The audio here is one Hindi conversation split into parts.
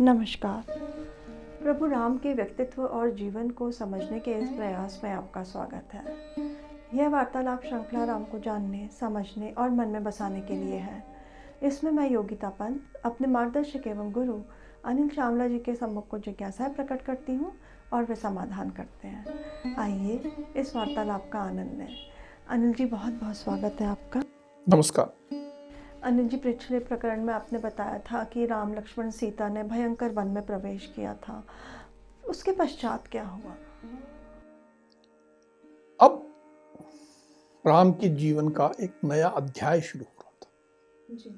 नमस्कार। प्रभु राम के व्यक्तित्व और जीवन को समझने के इस प्रयास में आपका स्वागत है। यह वार्तालाप श्रृंखला राम को जानने, समझने और मन में बसाने के लिए है। इसमें मैं योगिता पंत अपने मार्गदर्शक एवं गुरु अनिल चावला जी के सम्मुख को जिज्ञासाएं प्रकट करती हूँ और वे समाधान करते हैं। आइए इस वार्तालाप का आनंद लें। अनिल जी, बहुत बहुत स्वागत है आपका। नमस्कार। अनिल जी, पिछले प्रकरण में आपने बताया था कि राम, लक्ष्मण, सीता ने भयंकर वन में प्रवेश किया था। उसके पश्चात क्या हुआ? अब राम के जीवन का एक नया अध्याय शुरू हो रहा था। जी।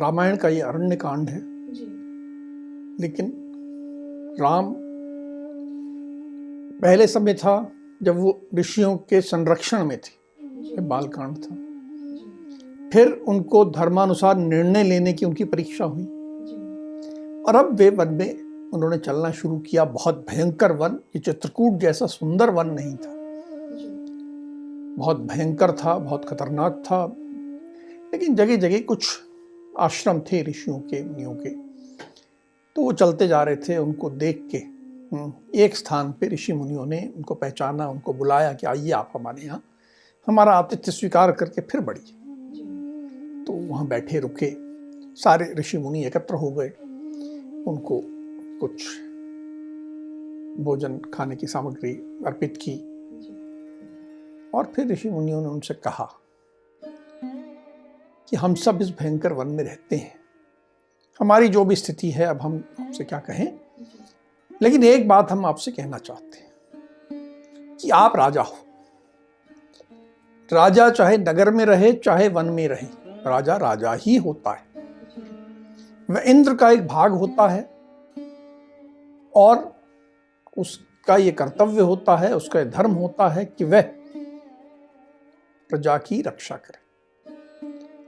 रामायण का ये अरण्य कांड है। जी। लेकिन राम पहले समय था जब वो ऋषियों के संरक्षण में थे, बालकांड था। फिर उनको धर्मानुसार निर्णय लेने की उनकी परीक्षा हुई और अब वे वन में उन्होंने चलना शुरू किया। बहुत भयंकर वन, ये चित्रकूट जैसा सुंदर वन नहीं था, बहुत भयंकर था, बहुत खतरनाक था। लेकिन जगह जगह कुछ आश्रम थे ऋषियों के, मुनियों के, तो वो चलते जा रहे थे। उनको देख के एक स्थान पे ऋषि मुनियों ने उनको पहचाना, उनको बुलाया कि आइए आप हमारे यहाँ, हमारा आतिथ्य स्वीकार करके फिर बढ़िए। तो वहाँ बैठे रुके, सारे ऋषि मुनि एकत्र हो गए, उनको कुछ भोजन खाने की सामग्री अर्पित की और फिर ऋषि मुनियों ने उनसे कहा कि हम सब इस भयंकर वन में रहते हैं, हमारी जो भी स्थिति है, अब हम आपसे क्या कहें, लेकिन एक बात हम आपसे कहना चाहते हैं कि आप राजा हो। राजा चाहे नगर में रहे चाहे वन में रहे, राजा राजा ही होता है। वह इंद्र का एक भाग होता है और उसका ये कर्तव्य होता है, उसका ये धर्म होता है कि वह प्रजा की रक्षा करे।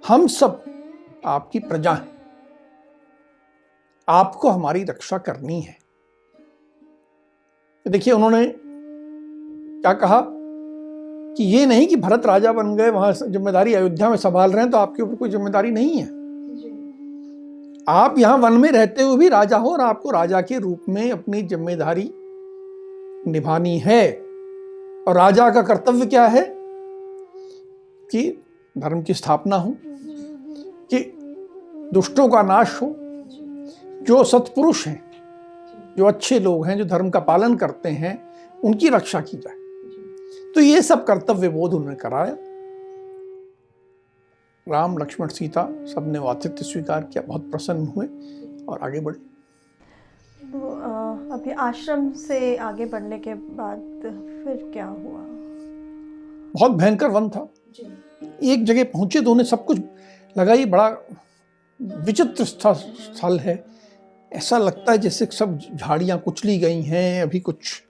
हम सब आपकी प्रजा हैं, आपको हमारी रक्षा करनी है। देखिए उन्होंने क्या कहा कि ये नहीं कि भरत राजा बन गए, वहां जिम्मेदारी अयोध्या में संभाल रहे हैं तो आपके ऊपर कोई जिम्मेदारी नहीं है। आप यहां वन में रहते हुए भी राजा हो और आपको राजा के रूप में अपनी जिम्मेदारी निभानी है। और राजा का कर्तव्य क्या है कि धर्म की स्थापना हो, कि दुष्टों का नाश हो, जो सत्पुरुष हैं, जो अच्छे लोग हैं, जो धर्म का पालन करते हैं, उनकी रक्षा की जाए। तो ये सब कर्तव्य बोध उन्होंने कराया। राम, लक्ष्मण, सीता सबने आतिथ्य स्वीकार किया, बहुत प्रसन्न हुए और आगे बढ़े। तो अभी आश्रम से आगे बढ़ने के बाद फिर क्या हुआ? बहुत भयंकर वन था। एक जगह पहुंचे तो उन्हें सब कुछ लगा ये बड़ा विचित्र स्थल है। ऐसा लगता है जैसे सब झाड़ियां कुचली गई हैं, अभी कुछ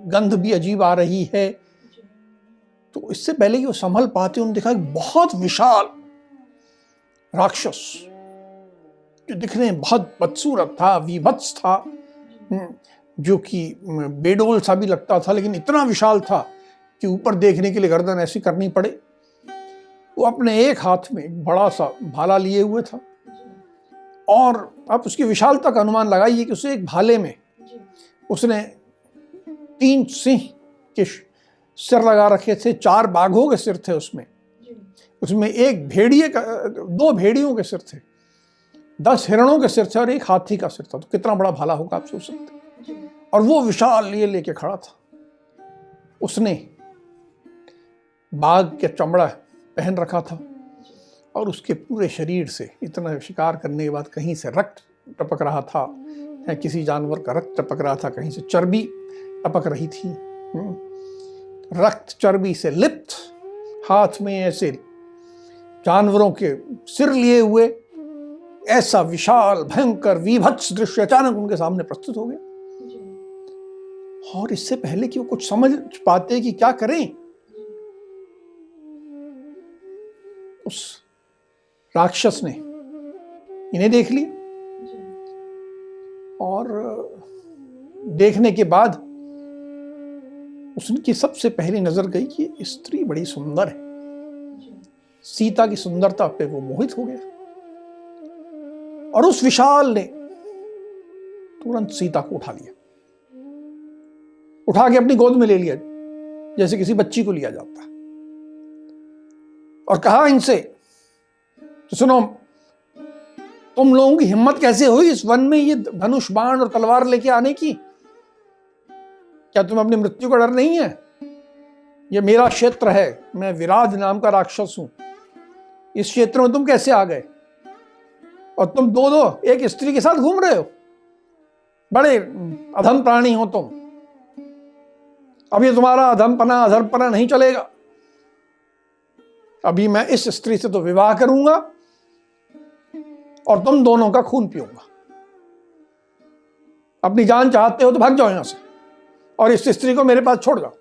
गंध भी अजीब आ रही है। तो इससे पहले कि वो संभल पाते, उन्होंने देखा एक बहुत विशाल राक्षस जो दिखने में बहुत बदसूरत था, विभत्स था, जो कि बेडोल सा भी लगता था, लेकिन इतना विशाल था कि ऊपर देखने के लिए गर्दन ऐसी करनी पड़े। वो अपने एक हाथ में एक बड़ा सा भाला लिए हुए था और आप उसकी विशालता का अनुमान लगाइए कि उसे एक भाले में उसने 3 सिंह के सिर लगा रखे थे, 4 बाघों के सिर थे उसमें एक भेड़िए का, 2 भेड़ियों के सिर थे, 10 हिरणों के सिर थे और एक हाथी का सिर था। तो कितना बड़ा भाला होगा आप सोच सकते हैं। और वो विशाल ये लेके खड़ा था। उसने बाघ के चमड़ा पहन रखा था और उसके पूरे शरीर से, इतना शिकार करने के बाद कहीं से रक्त टपक रहा था, किसी जानवर का रक्त टपक रहा था, कहीं से चर्बी टपक रही थी। रक्त चर्बी से लिप्त, हाथ में ऐसे जानवरों के सिर लिए हुए ऐसा विशाल भयंकर विभत्स दृश्य अचानक उनके सामने प्रस्तुत हो गया। और इससे पहले कि वो कुछ समझ पाते कि क्या करें, उस राक्षस ने इन्हें देख लिया और देखने के बाद उसकी सबसे पहली नजर गई कि स्त्री बड़ी सुंदर है, सीता की सुंदरता पे वो मोहित हो गया और उस विशाल ने तुरंत सीता को उठा लिया, उठा के अपनी गोद में ले लिया जैसे किसी बच्ची को लिया जाता, और कहा इनसे, तो सुनो, तुम लोगों की हिम्मत कैसे हुई इस वन में ये धनुष बाण और तलवार लेके आने की? क्या तुम्हें अपनी मृत्यु का डर नहीं है? ये मेरा क्षेत्र है, मैं विराध नाम का राक्षस हूं, इस क्षेत्र में तुम कैसे आ गए? और तुम दो एक स्त्री के साथ घूम रहे हो, बड़े अधम प्राणी हो तुम। अब ये तुम्हारा अधर्मपना नहीं चलेगा। अभी मैं इस स्त्री से तो विवाह करूंगा और तुम दोनों का खून पीऊंगा। अपनी जान चाहते हो तो भाग जाओ यहां से और इस स्त्री को मेरे पास छोड़ जाओ।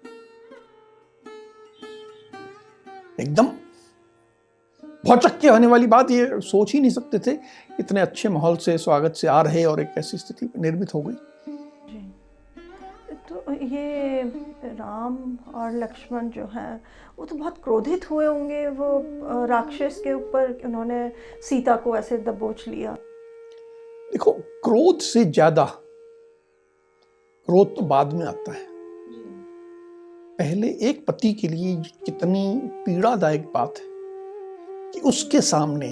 एकदम भौचक्के होने वाली बात, ये सोच ही नहीं सकते थे। इतने अच्छे माहौल से, स्वागत से आ रहे और एक ऐसी स्थिति निर्मित हो गई। तो ये राम और लक्ष्मण जो हैं वो तो बहुत क्रोधित हुए होंगे वो राक्षस के ऊपर, उन्होंने सीता को ऐसे दबोच लिया। देखो, क्रोध से ज्यादा क्रोध तो बाद में आता है। पहले एक पति के लिए कितनी पीड़ादायक बात है कि उसके सामने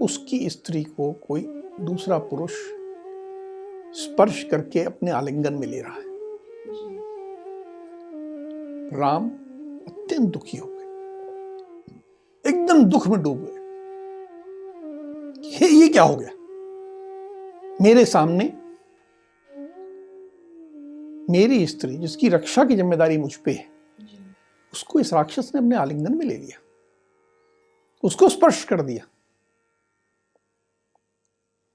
उसकी स्त्री को कोई दूसरा पुरुष स्पर्श करके अपने आलिंगन में ले रहा है। राम अत्यंत दुखी हो गए, एकदम दुख में डूब गए। ये क्या हो गया? मेरे सामने मेरी स्त्री जिसकी रक्षा की जिम्मेदारी मुझ पे है, उसको इस राक्षस ने अपने आलिंगन में ले लिया, उसको स्पर्श कर दिया।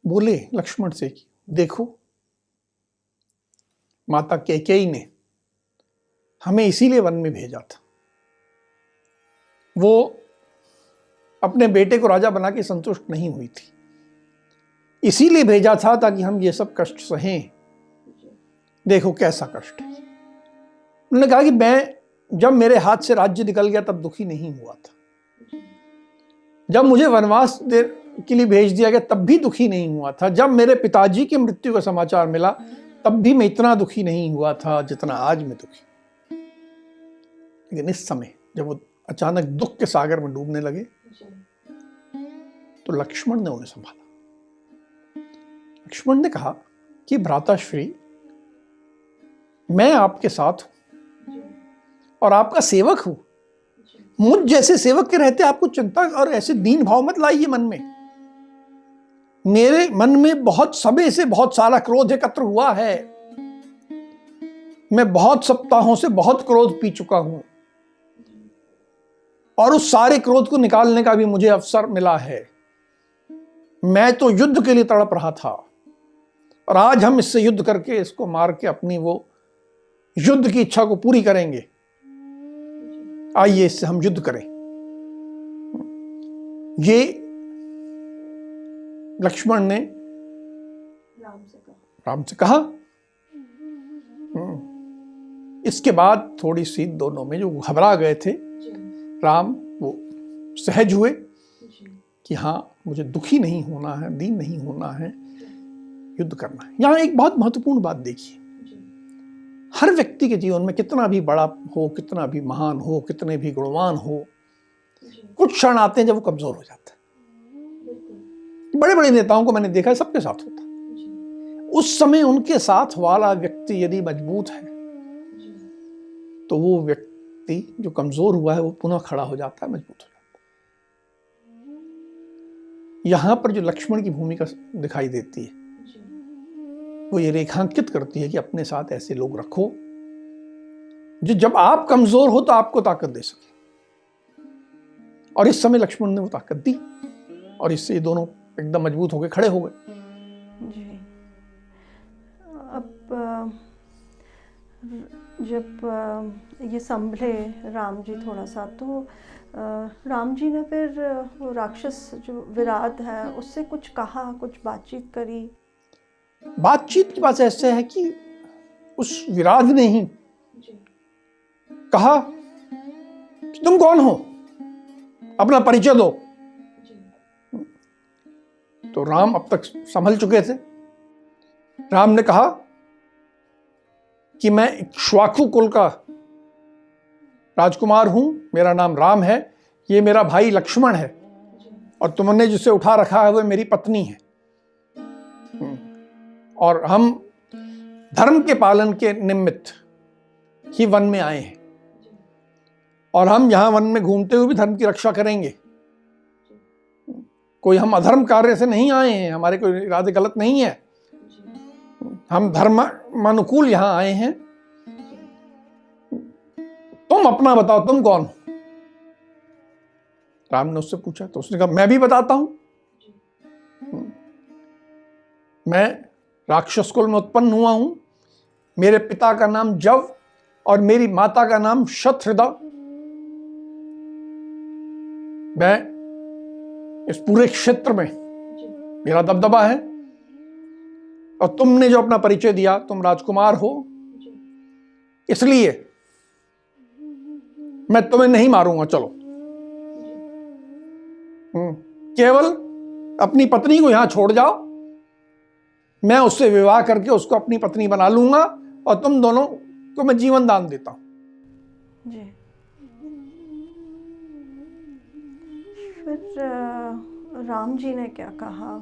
बोले लक्ष्मण से कि देखो, माता कैकेयी ने हमें इसीलिए वन में भेजा था। वो अपने बेटे को राजा बना के संतुष्ट नहीं हुई थी, इसीलिए भेजा था ताकि हम ये सब कष्ट सहें। देखो कैसा कष्ट है। उन्होंने कहा कि मैं जब मेरे हाथ से राज्य निकल गया तब दुखी नहीं हुआ था, जब मुझे वनवास के लिए भेज दिया गया तब भी दुखी नहीं हुआ था, जब मेरे पिताजी की मृत्यु का समाचार मिला तब भी मैं इतना दुखी नहीं हुआ था जितना आज मैं दुखी। लेकिन इस समय जब वो अचानक दुख के सागर में डूबने लगे तो लक्ष्मण ने उन्हें संभाला। लक्ष्मण ने कहा कि भ्राताश्री, मैं आपके साथ हूं और आपका सेवक हूं। मुझ जैसे सेवक के रहते आपको चिंता और ऐसे दीन भाव मत लाइए मन में। मेरे मन में बहुत समय से बहुत सारा क्रोध एकत्र हुआ है। मैं बहुत सप्ताहों से बहुत क्रोध पी चुका हूं और उस सारे क्रोध को निकालने का भी मुझे अवसर मिला है। मैं तो युद्ध के लिए तड़प रहा था और आज हम इससे युद्ध करके इसको मार के अपनी वो युद्ध की इच्छा को पूरी करेंगे। आइए इससे हम युद्ध करें। ये लक्ष्मण ने राम से कहा। इसके बाद थोड़ी सी दोनों में जो घबरा गए थे, राम वो सहज हुए कि हाँ, मुझे दुखी नहीं होना है, दीन नहीं होना है, युद्ध करना है। यहां एक बहुत महत्वपूर्ण बात देखिए, हर व्यक्ति के जीवन में कितना भी बड़ा हो, कितना भी महान हो, कितने भी गुणवान हो, कुछ क्षण आते हैं जब वो कमजोर हो जाता है। बड़े बड़े नेताओं को मैंने देखा है, सबके साथ होता है। उस समय उनके साथ वाला व्यक्ति यदि मजबूत है तो वो व्यक्ति जो कमजोर हुआ है वो पुनः खड़ा हो जाता है, मजबूत हो जाता है। यहां पर जो लक्ष्मण की भूमिका दिखाई देती है वो ये रेखांकित करती है कि अपने साथ ऐसे लोग रखो जो जब आप कमजोर हो तो आपको ताकत दे सके। और इस समय लक्ष्मण ने वो ताकत दी और इससे ये दोनों एकदम मजबूत होकर खड़े हो गए। जी, अब जब ये संभले राम जी थोड़ा सा, तो राम जी ने फिर वो राक्षस जो विराट है उससे कुछ कहा, कुछ बातचीत करी। बातचीत की बात ऐसे है कि उस विराट ने ही कहा, तुम कौन हो अपना परिचय दो। तो राम अब तक संभल चुके थे। राम ने कहा कि मैं इक्ष्वाकु कुल का राजकुमार हूं, मेरा नाम राम है, ये मेरा भाई लक्ष्मण है, और तुमने जिसे उठा रखा है वह मेरी पत्नी है, और हम धर्म के पालन के निमित्त ही वन में आए हैं, और हम यहां वन में घूमते हुए भी धर्म की रक्षा करेंगे। कोई हम अधर्म कार्य से नहीं आए हैं, हमारे कोई इरादे गलत नहीं है, हम धर्मानुकूल यहां आए हैं। तुम अपना बताओ, तुम कौन हो? राम ने उससे पूछा, तो उसने कहा मैं भी बताता हूं, मैं राक्षस कुल में उत्पन्न हुआ हूं, मेरे पिता का नाम जव और मेरी माता का नाम शतहृदा। मैं इस पूरे क्षेत्र में मेरा दबदबा है, और तुमने जो अपना परिचय दिया, तुम राजकुमार हो, इसलिए मैं तुम्हें नहीं मारूंगा। चलो, केवल अपनी पत्नी को यहां छोड़ जाओ, मैं उससे विवाह करके उसको अपनी पत्नी बना लूंगा, और तुम दोनों को मैं जीवन दान देता हूं। जी। फिर राम जी ने क्या कहा?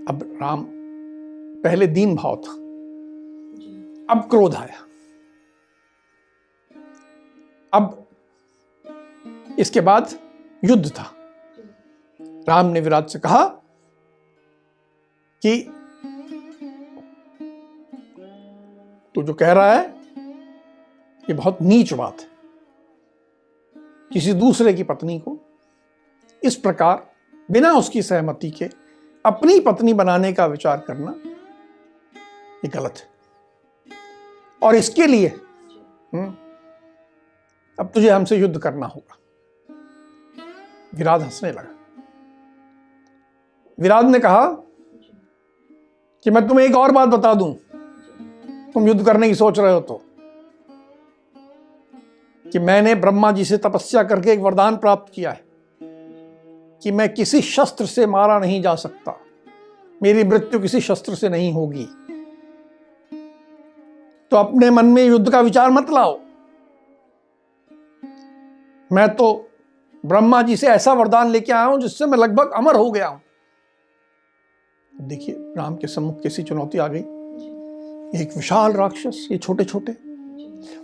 अब राम पहले दीन भाव था, अब क्रोध आया। अब इसके बाद युद्ध था। राम ने विराट से कहा कि तू जो कह रहा है ये बहुत नीच बात है, किसी दूसरे की पत्नी को इस प्रकार बिना उसकी सहमति के अपनी पत्नी बनाने का विचार करना ये गलत है, और इसके लिए अब तुझे हमसे युद्ध करना होगा। विराट हंसने लगा। विराट ने कहा कि मैं तुम्हें एक और बात बता दूं, तुम युद्ध करने की सोच रहे हो तो, कि मैंने ब्रह्मा जी से तपस्या करके एक वरदान प्राप्त किया है कि मैं किसी शस्त्र से मारा नहीं जा सकता, मेरी मृत्यु किसी शस्त्र से नहीं होगी। तो अपने मन में युद्ध का विचार मत लाओ। मैं तो ब्रह्मा जी से ऐसा वरदान लेके आया हूं जिससे मैं लगभग अमर हो गया हूं। देखिए राम के सम्मुख कैसी चुनौती आ गई। एक विशाल राक्षस, ये छोटे छोटे,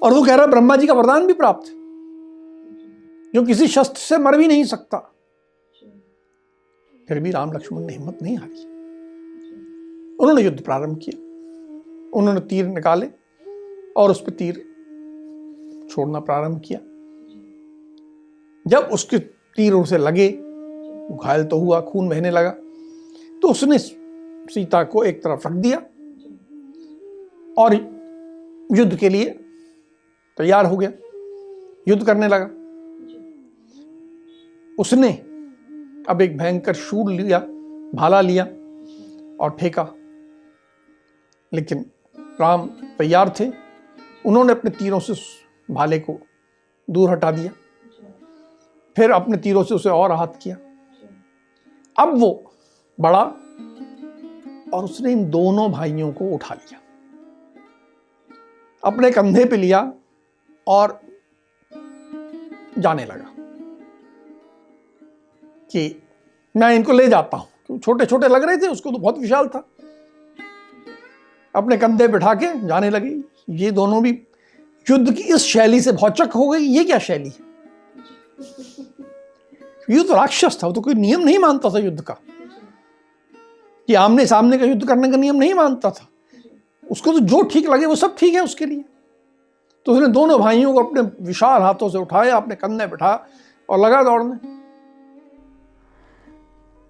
और वो कह रहा ब्रह्मा जी का वरदान भी प्राप्त है जो किसी शस्त्र से मर भी नहीं सकता। फिर भी राम लक्ष्मण ने हिम्मत नहीं हारी, उन्होंने युद्ध प्रारंभ किया। उन्होंने तीर निकाले और उस पर तीर छोड़ना प्रारंभ किया। जब उसके तीर उसे लगे, वो घायल तो हुआ, खून बहने लगा, तो उसने सीता को एक तरफ रख दिया और युद्ध के लिए तैयार हो गया, युद्ध करने लगा। उसने अब एक भयंकर शूल लिया, भाला लिया और फेंका, लेकिन राम तैयार थे। उन्होंने अपने तीरों से भाले को दूर हटा दिया, फिर अपने तीरों से उसे और आहत किया। अब वो बढ़ा और उसने इन दोनों भाइयों को उठा लिया, अपने कंधे पे लिया और जाने लगा कि मैं इनको ले जाता हूं। छोटे छोटे लग रहे थे, उसको तो बहुत विशाल था। अपने कंधे बिठा के जाने लगे। ये दोनों भी युद्ध की इस शैली से भौचक हो गई। ये क्या शैली है? ये तो राक्षस था, वो तो कोई नियम नहीं मानता था युद्ध का, कि आमने सामने का युद्ध करने का नियम नहीं मानता था। उसको तो जो ठीक लगे वो सब ठीक है उसके लिए। तो उसने दोनों भाइयों को अपने विशाल हाथों से उठाया, अपने कंधे बिठाया और लगा दौड़ने।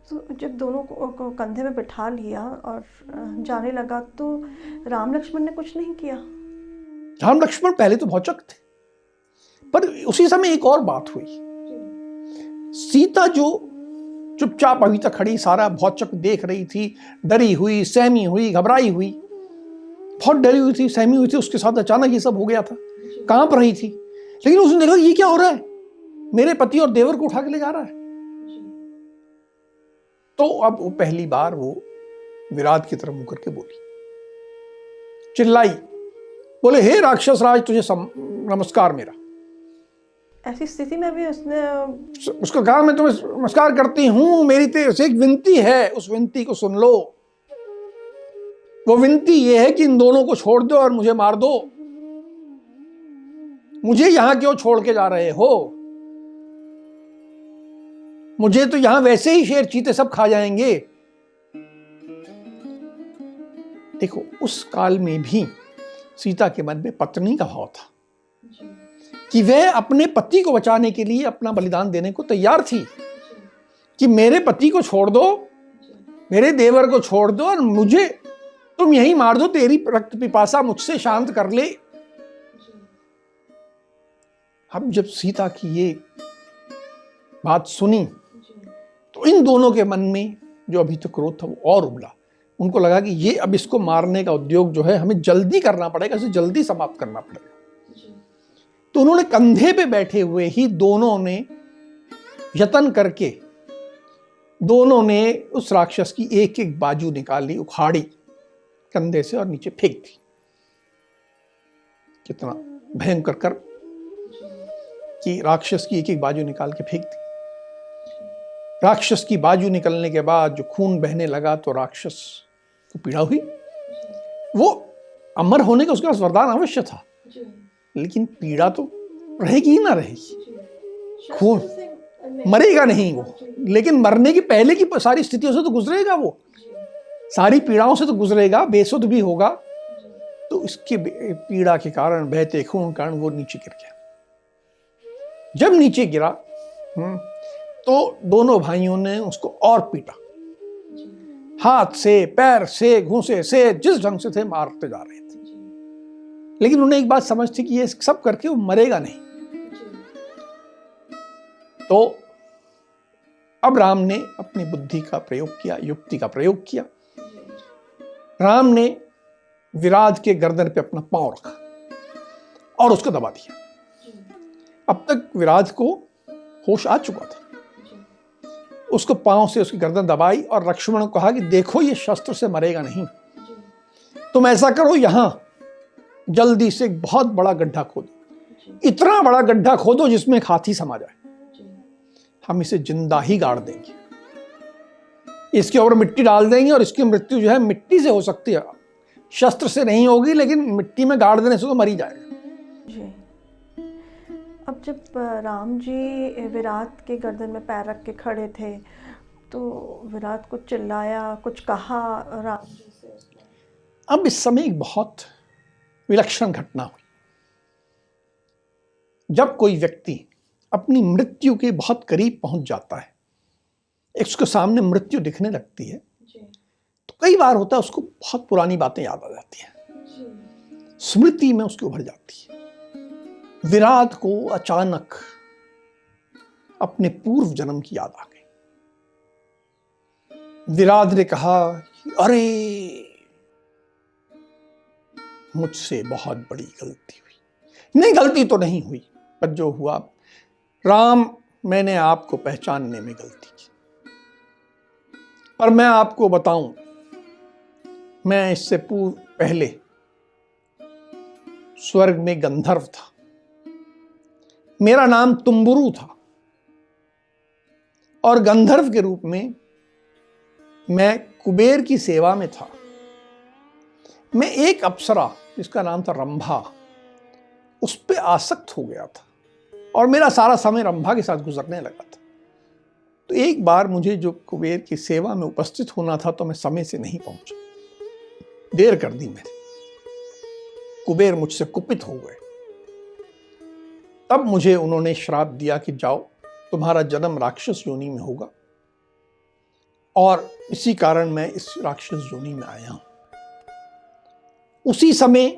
तो जब दोनों को कंधे में बिठा लिया और जाने लगा, तो राम लक्ष्मण ने कुछ नहीं किया? राम लक्ष्मण पहले तो भौचक थे, पर उसी समय एक और बात हुई। सीता जो चुपचाप अभी तक खड़ी, सारा भौचक देख रही थी, डरी हुई, सहमी हुई, घबराई हुई, बहुत डरी हुई थी, सहमी हुई थी। उसके साथ अचानक ये सब हो गया था, कांप रही थी। लेकिन उसने देखा ये क्या हो रहा है, मेरे पति और देवर को उठा के ले जा रहा है। तो अब वो पहली बार वो विराट की तरफ मुड़ करके बोली, चिल्लाई, बोले, हे राक्षस राज, तुझे नमस्कार मेरा। ऐसी स्थिति में भी उसने उसको कहा, मैं तुम्हें नमस्कार करती हूं, मेरी तेरे से एक विनती है, उस विनती को सुन लो। वो विनती ये है कि इन दोनों को छोड़ दो और मुझे मार दो। मुझे यहां क्यों छोड़ के जा रहे हो? मुझे तो यहां वैसे ही शेर चीते सब खा जाएंगे। देखो, उस काल में भी सीता के मन में पत्नी का भाव था कि वह अपने पति को बचाने के लिए अपना बलिदान देने को तैयार थी, कि मेरे पति को छोड़ दो, मेरे देवर को छोड़ दो और मुझे तुम यहीं मार दो, तेरी रक्त पिपासा मुझसे शांत कर ले। अब जब सीता की ये बात सुनी तो इन दोनों के मन में जो अभी तक क्रोध था वो और उबला। उनको लगा कि ये अब इसको मारने का उद्योग जो है हमें जल्दी करना पड़ेगा, इसे जल्दी समाप्त करना पड़ेगा। तो उन्होंने कंधे पे बैठे हुए ही दोनों ने यत्न करके दोनों ने उस राक्षस की एक एक बाजू निकाली, उखाड़ी कंधे से और नीचे फेंक दी। कितना भयंकर कर कि राक्षस की एक एक बाजू निकाल के फेंक दी। राक्षस की बाजू निकलने के बाद जो खून बहने लगा तो राक्षस को पीड़ा हुई। वो अमर होने का उसके पास वरदान अवश्य था, लेकिन पीड़ा तो रहेगी ही ना रहेगी। खून मरेगा नहीं वो, लेकिन मरने की पहले की सारी स्थितियों से तो गुजरेगा, वो सारी पीड़ाओं से तो गुजरेगा, बेसुध भी होगा। तो इसके पीड़ा के कारण, बहते खून के कारण वो नीचे गिर गया। जब नीचे गिरा तो दोनों भाइयों ने उसको और पीटा, हाथ से, पैर से, घूंसे से, जिस ढंग से थे मारते जा रहे थे। लेकिन उन्हें एक बात समझ थी कि ये सब करके वो मरेगा नहीं। तो अब राम ने अपनी बुद्धि का प्रयोग किया, युक्ति का प्रयोग किया। राम ने विराट के गर्दन पे अपना पांव रखा और उसको दबा दिया। अब तक विराट को होश आ चुका था। उसको पांव से उसकी गर्दन दबाई और लक्ष्मण को कहा कि देखो, ये शस्त्र से मरेगा नहीं, तुम ऐसा करो, यहां जल्दी से एक बहुत बड़ा गड्ढा खोदो, इतना बड़ा गड्ढा खोदो जिसमें एक हाथी समा जाए, हम इसे जिंदा ही गाड़ देंगे, इसके ऊपर मिट्टी डाल देंगे और इसकी मृत्यु जो है मिट्टी से हो सकती है, शस्त्र से नहीं होगी, लेकिन मिट्टी में गाड़ देने से तो मर ही जाएगा। जी। अब जब राम जी विराट के गर्दन में पैर रख के खड़े थे तो विराट कुछ चिल्लाया, कुछ कहा राम जी से उसने? अब इस समय एक बहुत विलक्षण घटना हुई। जब कोई व्यक्ति अपनी मृत्यु के बहुत करीब पहुंच जाता है, उसके सामने मृत्यु दिखने लगती है, तो कई बार होता है उसको बहुत पुरानी बातें याद आ जाती हैं, स्मृति में उसकी उभर जाती है। विराट को अचानक अपने पूर्व जन्म की याद आ गई। विराट ने कहा, अरे मुझसे बहुत बड़ी गलती हुई। नहीं, गलती तो नहीं हुई, पर जो हुआ, राम, मैंने आपको पहचानने में गलती की। पर मैं आपको बताऊं, मैं इससे पहले स्वर्ग में गंधर्व था, मेरा नाम तुम्बुरु था, और गंधर्व के रूप में मैं कुबेर की सेवा में था। मैं एक अप्सरा जिसका नाम था रंभा, उस पे आसक्त हो गया था और मेरा सारा समय रंभा के साथ गुजरने लगा था। तो एक बार मुझे जो कुबेर की सेवा में उपस्थित होना था तो मैं समय से नहीं पहुंचा, देर कर दी मैंने। कुबेर मुझसे कुपित हो गए। तब मुझे उन्होंने श्राप दिया कि जाओ, तुम्हारा जन्म राक्षस योनि में होगा, और इसी कारण मैं इस राक्षस योनि में आया हूं। उसी समय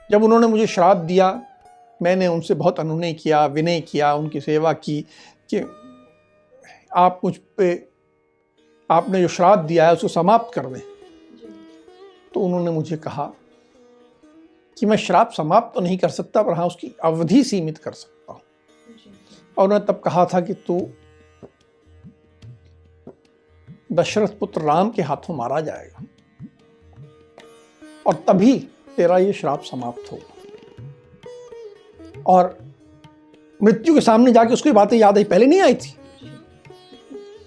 जब उन्होंने मुझे श्राप दिया, मैंने उनसे बहुत अनुनय किया, विनय किया, उनकी सेवा की कि आप मुझ पे, आपने जो श्राप दिया है उसको समाप्त कर दें। तो उन्होंने मुझे कहा कि मैं श्राप समाप्त तो नहीं कर सकता, पर हाँ उसकी अवधि सीमित कर सकता हूँ। और उन्होंने तब कहा था कि तू दशरथ पुत्र राम के हाथों मारा जाएगा और तभी तेरा ये श्राप समाप्त होगा। और मृत्यु के सामने जाके उसकी बातें याद आई, पहले नहीं आई थी।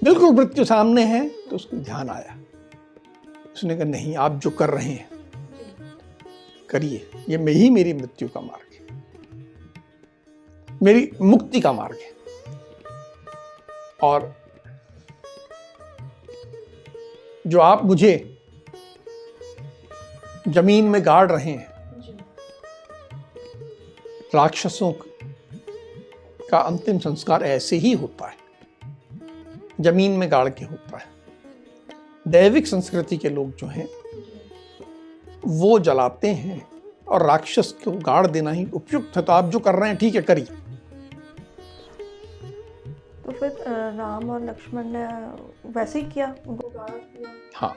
बिल्कुल मृत्यु सामने है तो उसको ध्यान आया। उसने कहा नहीं, आप जो कर रहे हैं करिए, ये मेरी मृत्यु का मार्ग है, मेरी मुक्ति का मार्ग है। और जो आप मुझे जमीन में गाड़ रहे हैं, राक्षसों का अंतिम संस्कार ऐसे ही होता है, जमीन में गाड़ के होता है। दैविक संस्कृति के लोग जो हैं वो जलाते हैं और राक्षस को गाड़ देना ही उपयुक्त है। तो आप जो कर रहे हैं ठीक है, करिए। तो फिर राम और लक्ष्मण ने वैसे ही किया, उनको गाड़ा दिया। हाँ,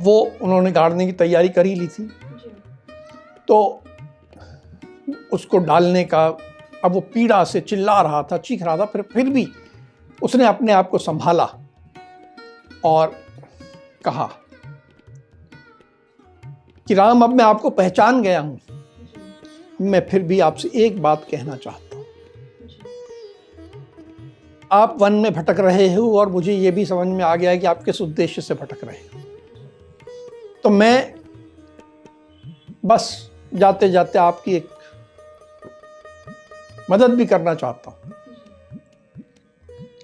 वो उन्होंने गाड़ने की तैयारी कर ही ली थी। तो उसको डालने का, अब वो पीड़ा से चिल्ला रहा था, चीख रहा था, फिर भी उसने अपने आप को संभाला और कहा कि राम, अब मैं आपको पहचान गया हूं, मैं फिर भी आपसे एक बात कहना चाहता हूं। आप वन में भटक रहे हो और मुझे यह भी समझ में आ गया है कि आप किस उद्देश्य से भटक रहे हो। तो मैं बस जाते जाते आपकी एक मदद भी करना चाहता हूं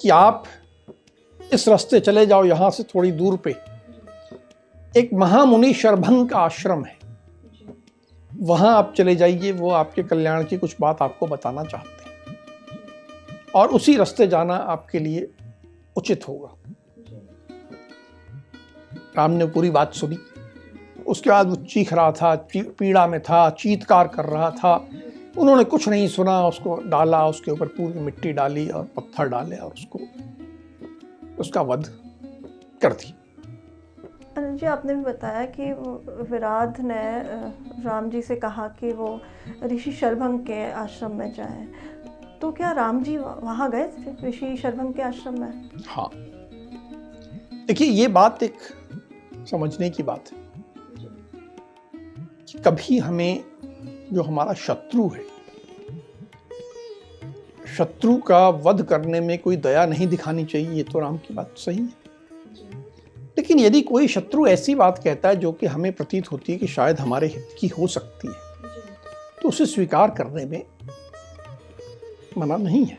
कि आप इस रास्ते चले जाओ, यहां से थोड़ी दूर पे एक महामुनि शरभंग का आश्रम है, वहां आप चले जाइए। वो आपके कल्याण की कुछ बात आपको बताना चाहते हैं और उसी रास्ते जाना आपके लिए उचित होगा। राम ने पूरी बात सुनी। उसके बाद वो चीख रहा था, पीड़ा में था, चीत्कार कर रहा था। उन्होंने कुछ नहीं सुना, उसको डाला, उसके ऊपर पूरी मिट्टी डाली और पत्थर डाले और उसका वध कर दिया। अनिल जी, आपने भी बताया कि विराट ने राम जी से कहा कि वो ऋषि शरभंग के आश्रम में जाएं। तो क्या राम जी वहाँ गए थे ऋषि शरभंग के आश्रम में? हाँ, देखिए ये बात एक समझने की बात है कि कभी हमें जो हमारा शत्रु है, शत्रु का वध करने में कोई दया नहीं दिखानी चाहिए। ये तो राम की बात सही है। लेकिन यदि कोई शत्रु ऐसी बात कहता है जो कि हमें प्रतीत होती है कि शायद हमारे हित की हो सकती है, तो उसे स्वीकार करने में मना नहीं है।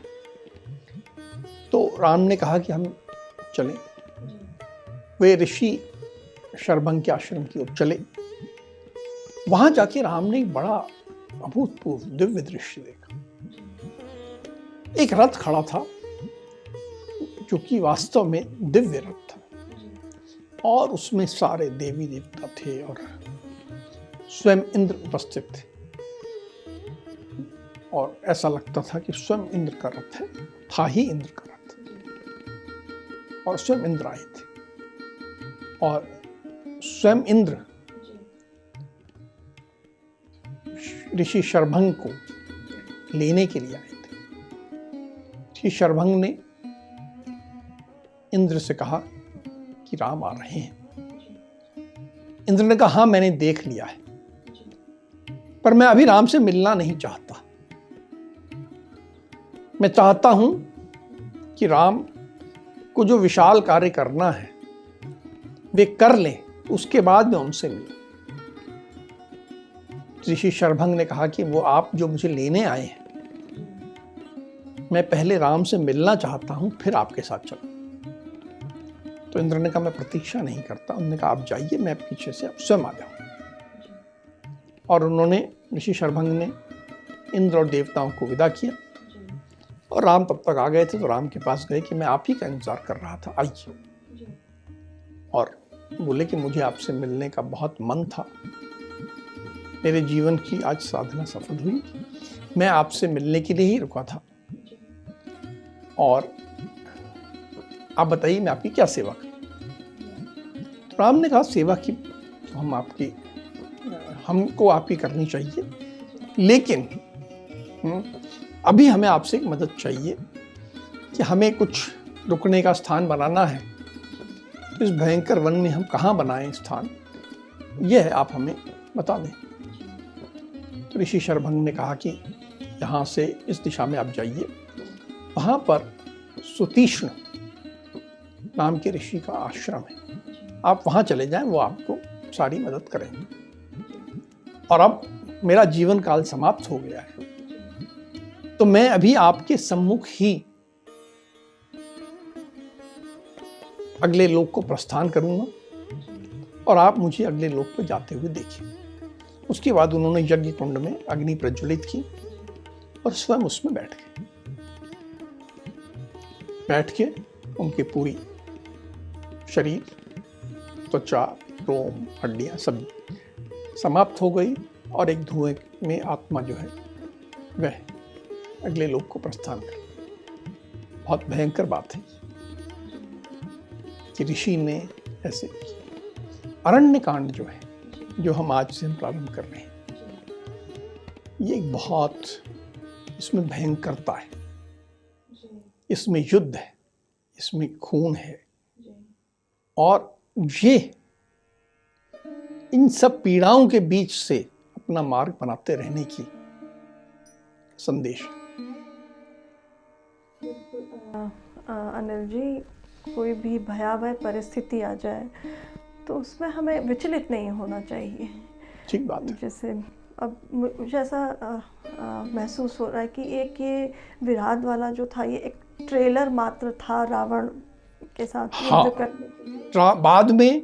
तो राम ने कहा कि हम चलें। वे ऋषि शरभंग के आश्रम की ओर चले। वहां जाके राम ने एक बड़ा अभूतपूर्व दिव्य दृश्य देखा। एक रथ खड़ा था जो कि वास्तव में दिव्य रथ था और उसमें सारे देवी देवता थे और स्वयं इंद्र उपस्थित थे और ऐसा लगता था कि स्वयं इंद्र का रथ है, था ही इंद्र का रथ और स्वयं इंद्र आए थे और स्वयं इंद्र ऋषि शरभंग को लेने के लिए आए थे। ऋषि शरभंग ने इंद्र से कहा कि राम आ रहे हैं। इंद्र ने कहा हाँ, मैंने देख लिया है, पर मैं अभी राम से मिलना नहीं चाहता। मैं चाहता हूं कि राम को जो विशाल कार्य करना है वे कर लें, उसके बाद मैं उनसे मिलूं। ऋषि शरभंग ने कहा कि वो आप जो मुझे लेने आए हैं, मैं पहले राम से मिलना चाहता हूं, फिर आपके साथ चलूं। तो इंद्र ने कहा मैं प्रतीक्षा नहीं करता। उन्होंने कहा आप जाइए, मैं पीछे से आप स्वयं आ जाऊं। और उन्होंने, ऋषि शरभंग ने इंद्र और देवताओं को विदा किया और राम तब तक आ गए थे। तो राम के पास गए कि मैं आप ही का इंतजार कर रहा था, आइए। और बोले कि मुझे आपसे मिलने का बहुत मन था, मेरे जीवन की आज साधना सफल हुई, मैं आपसे मिलने के लिए ही रुका था और आप बताइए मैं आपकी क्या सेवा करूं। तो राम ने कहा सेवा की तो हमको आपकी करनी चाहिए, लेकिन अभी हमें आपसे एक मदद चाहिए कि हमें कुछ रुकने का स्थान बनाना है, तो इस भयंकर वन में हम कहाँ बनाएं स्थान, यह आप हमें बता दें। तो ऋषि शरभंग ने कहा कि यहाँ से इस दिशा में आप जाइए, वहाँ पर सुतीक्ष्ण नाम के ऋषि का आश्रम है, आप वहाँ चले जाएं, वो आपको सारी मदद करेंगे। और अब मेरा जीवन काल समाप्त हो गया है, तो मैं अभी आपके सम्मुख ही अगले लोक को प्रस्थान करूंगा और आप मुझे अगले लोक पर जाते हुए देखिए। उसके बाद उन्होंने यज्ञ कुंड में अग्नि प्रज्वलित की और स्वयं उसमें बैठ के उनकी पूरी शरीर, त्वचा, रोम, हड्डियां सब समाप्त हो गई और एक धुएं में आत्मा जो है वह अगले लोक को प्रस्थान कर। बहुत भयंकर बात है कि ऋषि ने ऐसे अरण्य कांड जो है, जो हम आज से प्रारंभ कर रहे हैं, ये एक बहुत, इसमें भयंकरता है, इसमें युद्ध है, इसमें खून है, और ये इन सब पीड़ाओं के बीच से अपना मार्ग बनाते रहने की संदेश। अनिल जी, कोई भी भयावह परिस्थिति आ जाए तो उसमें हमें विचलित नहीं होना चाहिए। ठीक बात है। जैसे अब मुझे ऐसा महसूस हो रहा है कि एक ये विराट वाला जो था, ये एक ट्रेलर मात्र था रावण के साथ युद्ध करने के लिए। बाद में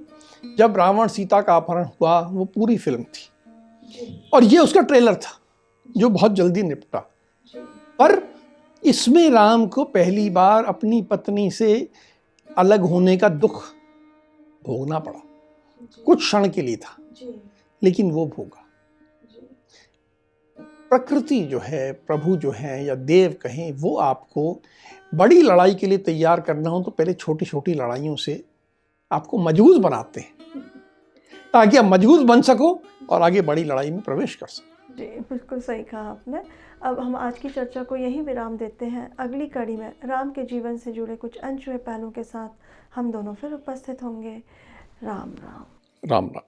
जब रावण सीता का अपहरण हुआ, वो पूरी फिल्म थी और ये उसका ट्रेलर था जो बहुत जल्दी निपटा। पर इसमें राम को पहली बार अपनी पत्नी से अलग होने का दुख भोगना पड़ा। कुछ क्षण के लिए था, लेकिन वो भोगा। प्रकृति जो है, प्रभु जो है, या देव कहें, वो आपको बड़ी लड़ाई के लिए तैयार करना हो तो पहले छोटी छोटी लड़ाइयों से आपको मजबूत बनाते हैं, ताकि आप मजबूत बन सको और आगे बड़ी लड़ाई में प्रवेश कर सको। जी, बिल्कुल सही कहा आपने। अब हम आज की चर्चा को यहीं विराम देते हैं। अगली कड़ी में राम के जीवन से जुड़े कुछ अनछुए पहलुओं के साथ हम दोनों फिर उपस्थित होंगे। राम राम। राम राम।